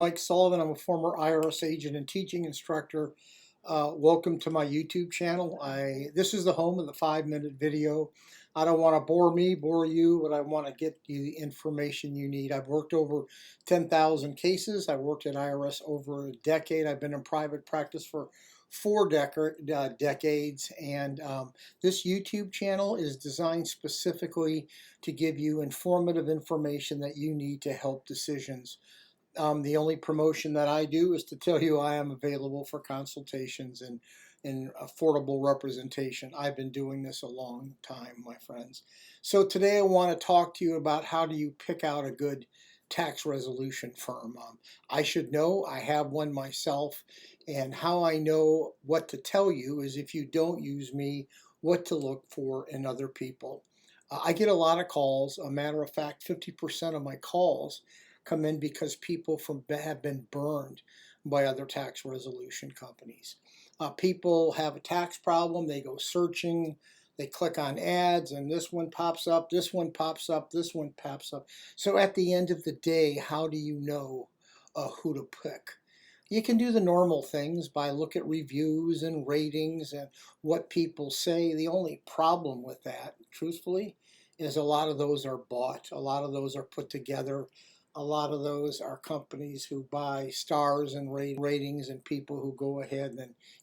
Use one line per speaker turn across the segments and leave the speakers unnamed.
Mike Sullivan. I'm a former IRS agent and teaching instructor. Welcome to my YouTube channel. This is the home of the 5-minute video. I don't want to bore you, but I want to get you the information you need. I've worked over 10,000 cases. I've worked at IRS over a decade. I've been in private practice for decades, and this YouTube channel is designed specifically to give you informative information that you need to help decisions. The only promotion that I do is to tell you I am available for consultations and affordable representation. I've been doing this a long time, my friends. So today I want to talk to you about how do you pick out a good tax resolution firm. I should know, I have one myself, and how I know what to tell you is if you don't use me, what to look for in other people. I get a lot of calls. A matter of fact, 50% of my calls come in because people have been burned by other tax resolution companies. People have a tax problem, they go searching, they click on ads, and this one pops up, this one pops up, this one pops up. So at the end of the day, how do you know who to pick? You can do the normal things by look at reviews and ratings and what people say. The only problem with that, truthfully, is a lot of those are bought. A lot of those are put together. A lot of those are companies who buy stars and ratings and people who go ahead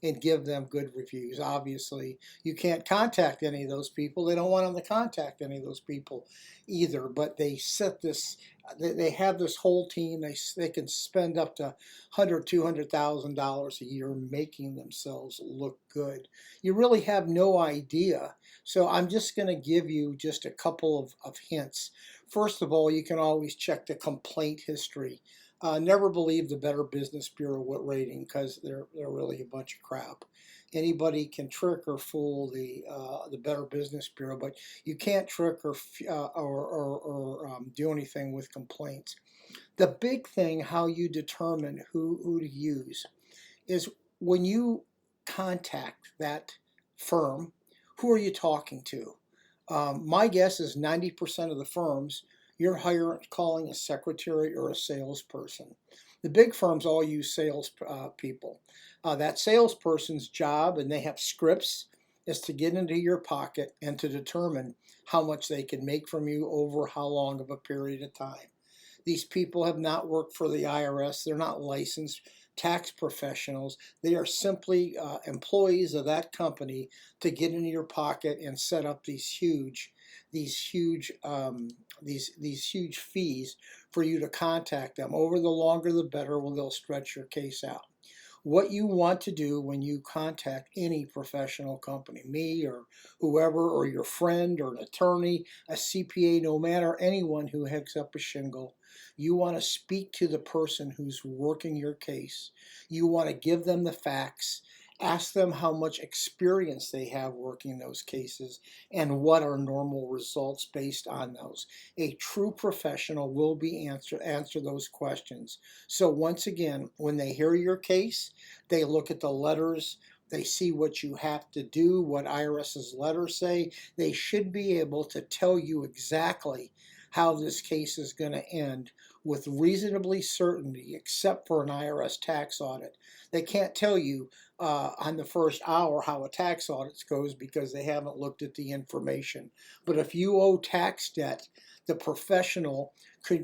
and give them good reviews. Obviously, you can't contact any of those people. They don't want them to contact any of those people either, but they set this, they have this whole team. They can spend up to $100,000-$200,000 a year making themselves look good. You really have no idea. So I'm just going to give you just a couple of hints. First of all, you can always check the complaint history. Never believe the Better Business Bureau rating because they're really a bunch of crap. Anybody can trick or fool the Better Business Bureau, but you can't trick or do anything with complaints. The big thing, how you determine who to use, is when you contact that firm, who are you talking to? My guess is 90% of the firms you're calling a secretary or a salesperson. The big firms all use sales people. That salesperson's job, and they have scripts, is to get into your pocket and to determine how much they can make from you over how long of a period of time. These people have not worked for the IRS. They're not licensed tax professionals. They are simply employees of that company to get into your pocket and set up these huge fees for you to contact them. Over the longer the better, well, they'll stretch your case out. What you want to do when you contact any professional company, me or whoever, or your friend or an attorney, a CPA, no matter anyone who hooks up a shingle, you want to speak to the person who's working your case. You want to give them the facts. Ask them how much experience they have working those cases and what are normal results based on those. A true professional will be answer those questions. So once again, when they hear your case, they look at the letters, they see what you have to do, what IRS's letters say. They should be able to tell you exactly how this case is going to end with reasonably certainty, except for an IRS tax audit. They can't tell you on the first hour how a tax audit goes because they haven't looked at the information. But if you owe tax debt, the professional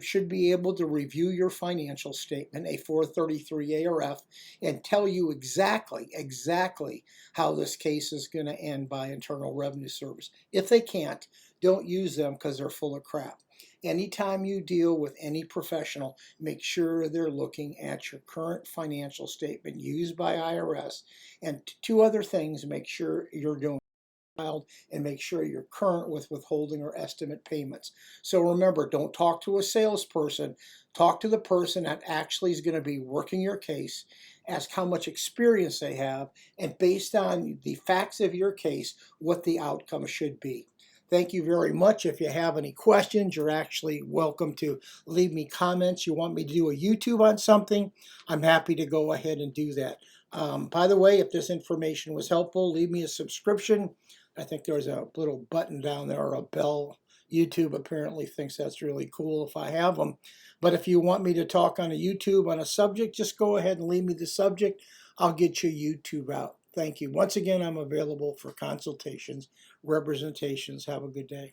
should be able to review your financial statement, a 433 ARF, and tell you exactly how this case is going to end by Internal Revenue Service. If they can't, don't use them because they're full of crap. Anytime you deal with any professional, make sure they're looking at your current financial statement used by IRS. And two other things, make sure you're doing and make sure you're current with withholding or estimate payments. So remember, don't talk to a salesperson. Talk to the person that actually is going to be working your case. Ask how much experience they have, and based on the facts of your case, what the outcome should be. Thank you very much. If you have any questions, you're actually welcome to leave me comments. You want me to do a YouTube on something, I'm happy to go ahead and do that. By the way, if this information was helpful, leave me a subscription. I think there's a little button down there or a bell YouTube apparently thinks that's really cool if I have them. But if you want me to talk on a YouTube on a subject, just go ahead and leave me the subject. I'll get your YouTube out. Thank you. Once again, I'm available for consultations, representations. Have a good day.